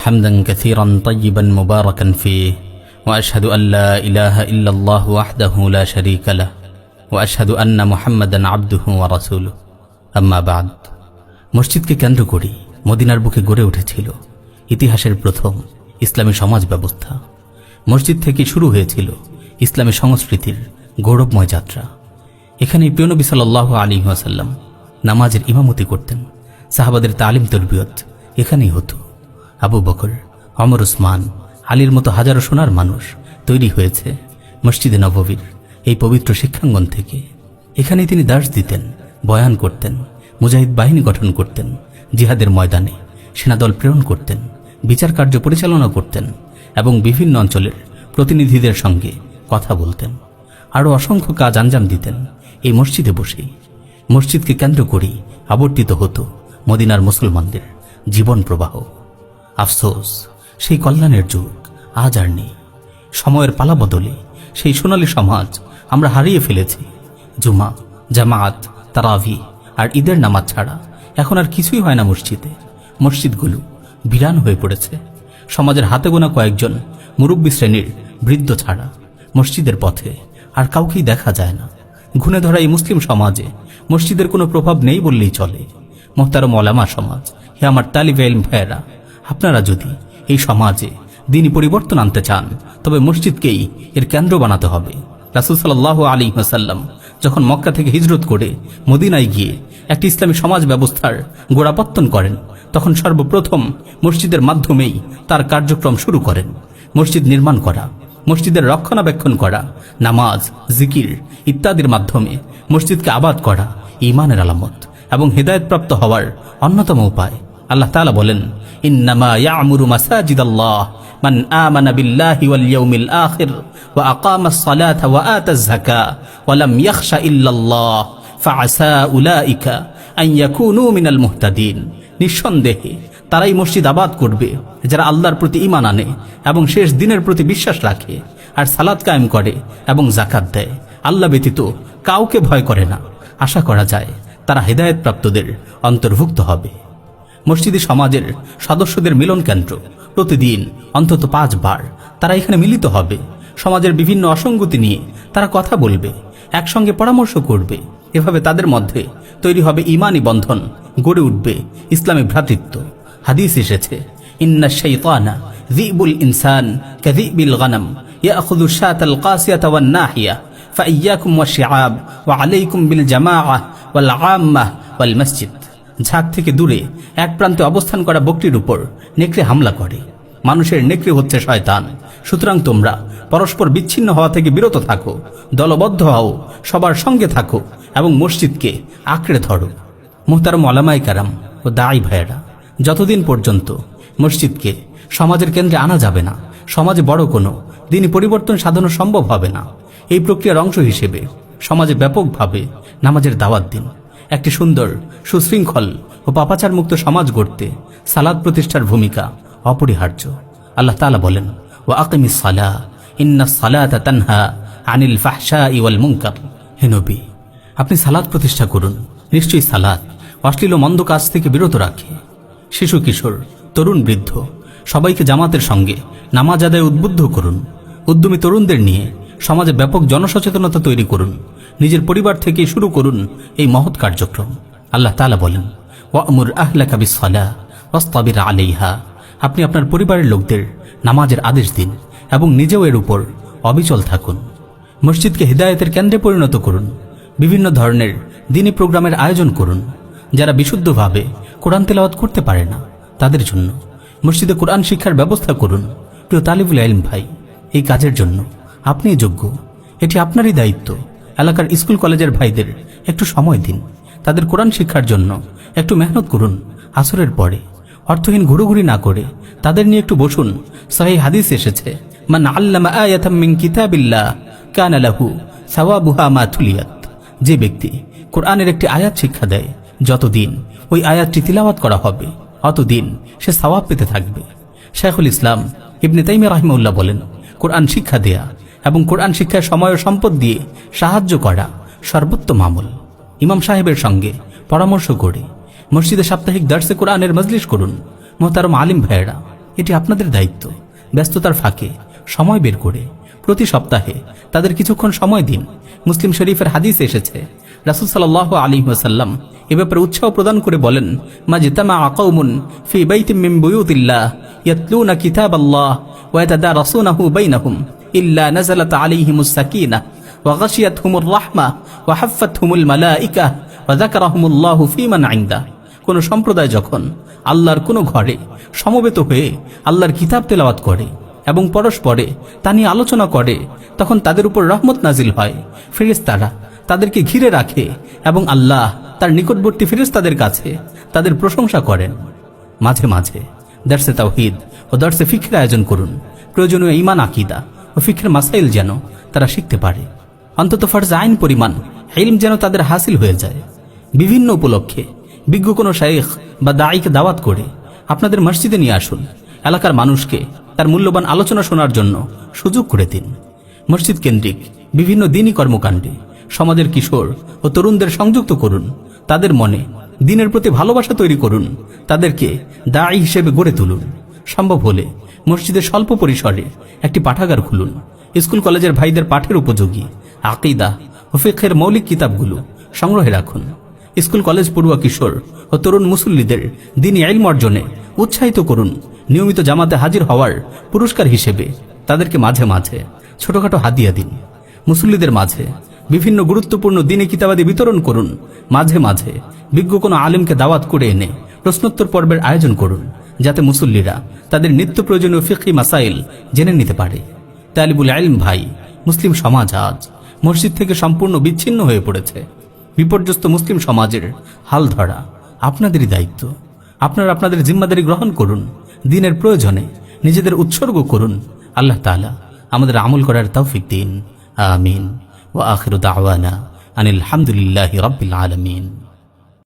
حمدا كثيرا طيبا مباركا فيه وأشهد أن لا إله إلا الله وحده لا شريك له وأشهد أن محمدا عبده ورسوله أما بعد মসজিদকে কেন্দ্র করে মদিনার বুকে গড়ে উঠেছিল ইতিহাসের প্রথম ইসলামী সমাজ ব্যবস্থা। মসজিদ থেকে শুরু হয়েছিল ইসলামী সংস্কৃতির গৌরবময় যাত্রা। এখানেই প্রিয় নবী সাল্লাল্লাহু আলাইহি ওয়াসাল্লাম নামাজের ইমামতি করতেন। সাহাবাদের তালিম তরবিয়ত এখানেই হতো। আবু বকর, ওমর, উসমান, আলীর মতো হাজারো সোনার মানুষ তৈরি হয়েছে মসজিদে নববীর এই পবিত্র শিক্ষাঙ্গন থেকে। এখানেই তিনি দার্স দিতেন, বয়ান করতেন, মুজাহিদ বাহিনী গঠন করতেন, জিহাদের ময়দানে সেনাদল প্রেরণ করতেন, বিচার কার্য পরিচালনা করতেন এবং বিভিন্ন অঞ্চলের প্রতিনিধিদের সঙ্গে কথা বলতেন। আরও অসংখ্য কাজ আঞ্জাম দিতেন এই মসজিদে বসেই। মসজিদকে কেন্দ্র করেই আবর্তিত হতো মদিনার মুসলমানদের জীবন প্রবাহ। আফসোস, সেই কল্যাণের যুগ আজ আর নেই। সময়ের পালা বদলে সেই সোনালী সমাজ আমরা হারিয়ে ফেলেছি। জুমা, জামাত, তারাভি আর ঈদের নামাজ ছাড়া এখন আর কিছুই হয় না মসজিদে। মসজিদগুলো বিরান হয়ে পড়েছে। সমাজের হাতে গোনা কয়েকজন মুরব্বী শ্রেণীর বৃদ্ধ ছাড়া মসজিদের পথে আর কাউকেই দেখা যায় না। ঘুণে ধরা এই মুসলিম সমাজে মসজিদের কোনো প্রভাব নেই বললেই চলে। মোহতারম ওলামা সমাজ, হে আমার তালিবে ইলম ভাইয়েরা, আপনারা যদি এই সমাজে দ্বীনি পরিবর্তন আনতে চান তবে মসজিদকেই এর কেন্দ্র বানাতে হবে। রাসূল সাল্লাল্লাহু আলাইহি ওয়াসাল্লাম যখন মক্কা থেকে হিজরত করে মদিনায় গিয়ে একটি ইসলামী সমাজ ব্যবস্থার গোড়াপত্তন করেন, তখন সর্বপ্রথম মসজিদের মাধ্যমেই তার কার্যক্রম শুরু করেন। মসজিদ নির্মাণ করা, মসজিদের রক্ষণাবেক্ষণ করা, নামাজ, জিকির ইত্যাদির মাধ্যমে মসজিদকে আবাদ করা ঈমানের আলামত এবং হেদায়েতপ্রাপ্ত হওয়ার অন্যতম উপায়। আল্লাহ তাআলা বলেন, ইন্নামা ইয়া'মুরু মাসাজিদাল্লাহ মান আমানা বিল্লাহি ওয়াল ইয়াউমিল আখির ওয়া আকামাস সালাতা ওয়া আতাজ যাকাত ওয়া লাম ইয়াখশা ইল্লাল্লাহ ফাআসা উলাইকা আন ইয়াকুনু মিনাল মুহতাদিন। নিঃসন্দেহে তারাই মসজিদ আবাদ করবে যারা আল্লাহর প্রতি ঈমান আনে এবং শেষ দিনের প্রতি বিশ্বাস রাখে আর সালাত কায়েম করে এবং যাকাত দেয়। আল্লাহ ব্যতীত কাউকে ভয় করে না। আশা করা যায় তারা হেদায়েতপ্রাপ্তদের অন্তর্ভুক্ত হবে। মসজিদি সমাজের সদস্যদের মিলন কেন্দ্র। প্রতিদিন অন্তত 5 বার তারা এখানে মিলিত হবে। সমাজের বিভিন্ন অসঙ্গতি নিয়ে তারা কথা বলবে, একসঙ্গে পরামর্শ করবে। এভাবে তাদের মধ্যে তৈরি হবে ঈমানি বন্ধন, গড়ে উঠবে ইসলামী ভ্রাতৃত্ব। হাদিস এসেছে, ইন্না শাইতানা যিবুল ইনসান কাযিবিল গানাম ইয়াখুযু শাতাল কাসিয়াতা ওয়ান নাহিয়া ফাইয়াকুম ওয়াশিআব ওয়া আলাইকুম বিল জামাআহ ওয়াল আম্মাহ ওয়াল মসজিদ। ঝাঁক থেকে দূরে এক প্রান্তে অবস্থান করা বকরির উপর নেকড়ে হামলা করে। মানুষের নেকড়ে হচ্ছে শয়তান। সুতরাং তোমরা পরস্পর বিচ্ছিন্ন হওয়া থেকে বিরত থাকো, দলবদ্ধ হও, সবার সঙ্গে থাকো এবং মসজিদকে আঁকড়ে ধরো। মুহতারম ওলামায়ে কেরাম ও দাঈ ভাইয়েরা, যতদিন পর্যন্ত মসজিদকে সমাজের কেন্দ্রে আনা যাবে না, সমাজে বড় কোনো দ্বীনি পরিবর্তন সাধন সম্ভব হবে না। এই প্রক্রিয়ার অংশ হিসেবে সমাজে ব্যাপকভাবে নামাজের দাওয়াত দিন। একটি সুন্দর, সুশৃঙ্খল ও পাপাচার মুক্ত সমাজ গড়তে সালাত প্রতিষ্ঠার ভূমিকা অপরিহার্য। আল্লাহ তাআলা বলেন, ওয়া আকিমিস সালাহ ইন্নাস সালাতা তানহা আনিল ফাহশাই ওয়াল মুনকার। হে নবী, আপনি সালাত প্রতিষ্ঠা করুন। নিশ্চয়ই সালাত অশ্লীল ও মন্দ কাজ থেকে বিরত রাখে। শিশু, কিশোর, তরুণ, বৃদ্ধ সবাইকে জামাতের সঙ্গে নামাজ আদায়ে উদ্বুদ্ধ করুন। উদ্যমী তরুণদের নিয়ে সমাজে ব্যাপক জনসচেতনতা তৈরি করুন। নিজের পরিবার থেকে শুরু করুন এই মহৎ কার্যক্রম। আল্লাহ তাআলা বলেন, ওয়া'মুর আহলাকা বিস-সালাহ ওয়াসতাবির আলাইহা। আপনি আপনার পরিবারের লোকদের নামাজের আদেশ দিন এবং নিজেও এর উপর অবিচল থাকুন। মসজিদকে হিদায়াতের কেন্দ্রে পরিণত করুন। বিভিন্ন ধরনের দ্বীনি প্রোগ্রামের আয়োজন করুন। যারা বিশুদ্ধভাবে কোরআন তেলাওয়াত করতে পারে না তাদের জন্য মসজিদে কোরআন শিক্ষার ব্যবস্থা করুন। প্রিয় তালিবুল ইলম ভাই, এই কাজের জন্য আপনিই যোগ্য। এটি আপনারই দায়িত্ব। এলাকার স্কুল কলেজের ভাইদের একটু সময় দিন। তাদের কোরআন শিক্ষার জন্য একটু মেহনত করুন। আসরের পরে অর্থহীন ঘুরোঘুরি না করে তাদের নিয়ে একটু বসুন। সহিহ হাদিস এসেছে, মান আল্লামা আয়াতাম মিন কিতাবিল্লাহ কানা লাহু সাওয়াবুহা মা তুলিয়াত। যে ব্যক্তি কোরআনের একটি আয়াত শিক্ষা দেয়, যতদিন ওই আয়াতটি তিলাওয়াত করা হবে অতদিন সে সওয়াব পেতে থাকবে। শাইখুল ইসলাম ইবনে তাইমিয়া রাহিমাহুল্লাহ বলেন, কোরআন শিক্ষা দেয়া এবং কোরআন শিক্ষার সময় ও সম্পদ দিয়ে সাহায্য করা সর্বোত্তম আমল। ইমাম সাহেবের সঙ্গে পরামর্শ করে মসজিদে সাপ্তাহিক দার্সে কোরআনের মজলিস করুন। মোহতারম আলিম ভাইয়েরা, এটি আপনাদের দায়িত্ব। ব্যস্ততার ফাঁকে সময় বের করে প্রতি সপ্তাহে তাদের কিছুক্ষণ সময় দিন। মুসলিম শরীফের হাদিস এসেছে, রাসূল সাল্লাল্লাহু আলাইহি ওয়াসাল্লাম এ ব্যাপারে উৎসাহ প্রদান করে বলেন, মাজতামা কওমুন ফি বাইতিন মিন বুয়ুতিল্লাহ ইয়াতলুনা কিতাবাল্লাহ ওয়া ইয়াতাদারাসুনাহু বাইনাহুম ইল্লা নাযালাত আলাইহিমুস সাকিনাহ ওয়া গাশিয়াতহুমুর রাহমাহ ওয়া হাফফাতহুমুল মালায়েকা ওয়া যাকারাহুমুল্লাহু ফীমান ইনদা। কোন সম্প্রদায় যখন আল্লাহর কোন ঘরে সমবেত হয়ে আল্লাহর কিতাব তেলাওয়াত করে এবং পরস্পরে তা নিয়ে আলোচনা করে, তখন তাদের উপর রহমত নাজিল হয়। ফেরেশতারা তাদেরকে ঘিরে রাখে এবং আল্লাহ তার নিকটবর্তী ফেরেশতাদের কাছে তাদের প্রশংসা করেন। মাঝে মাঝে দরসে তাওহীদ ও দরসে ফিকহের আয়োজন করুন। প্রয়োজনীয় ঈমান, আকীদা ও ফিকহের মাসাইল যেন তারা শিখতে পারে। অন্তত ফরজ আইন পরিমাণ ইলম যেন তাদের হাসিল হয়ে যায়। বিভিন্ন উপলক্ষে বিজ্ঞ কোনো শাইখ বা দাঈকে দাওয়াত করে আপনাদের মসজিদে নিয়ে আসুন। এলাকার মানুষকে তার মূল্যবান আলোচনা শোনার জন্য সুযোগ করে দিন। মসজিদ কেন্দ্রিক বিভিন্ন দ্বীনি কর্মকাণ্ডে সমাজের কিশোর ও তরুণদের সংযুক্ত করুন। তাদের মনে দ্বীনের প্রতি ভালোবাসা তৈরি করুন। তাদেরকে দাঈ হিসেবে গড়ে তুলুন। সম্ভব হলে মসজিদের স্বল্প পরিসরে একটি পাঠাগার খুলুন। স্কুল কলেজের ভাইদের পাঠের উপযোগী আকীদা ও ফিকহের মৌলিক কিতাবগুলো সংগ্রহে রাখুন। স্কুল কলেজ পড়ুয়া কিশোর ও তরুণ মুসল্লিদের দ্বীনি ইলম অর্জনে উৎসাহিত করুন। নিয়মিত জামাতে হাজির হওয়ার পুরস্কার হিসেবে তাদেরকে মাঝে মাঝে ছোটখাটো হাদিয়া দিন। মুসল্লিদের মাঝে বিভিন্ন গুরুত্বপূর্ণ দ্বীনি কিতাবাদি বিতরণ করুন। মাঝে মাঝে বিজ্ঞ কোনো আলেমকে দাওয়াত করে এনে প্রশ্নোত্তর পর্বের আয়োজন করুন, যাতে মুসল্লিরা তাদের নিত্য প্রয়োজনীয় ফিকহি মাসাইল জেনে নিতে পারে। তালিবুল ইলম ভাই, মুসলিম সমাজ আজ মসজিদ থেকে সম্পূর্ণ বিচ্ছিন্ন হয়ে পড়েছে। বিপর্যস্ত মুসলিম সমাজের হাল ধরা আপনাদেরই দায়িত্ব। আপনারা আপনাদের জিম্মাদারি গ্রহণ করুন। দ্বীনের প্রয়োজনে নিজেদের উৎসর্গ করুন। আল্লাহ তাআলা আমাদের আমল করার তৌফিক দিন। আমিন। ওয়া আখিরু দাওয়ানা আনিল হামদুলিল্লাহি রাব্বিল আলামিন।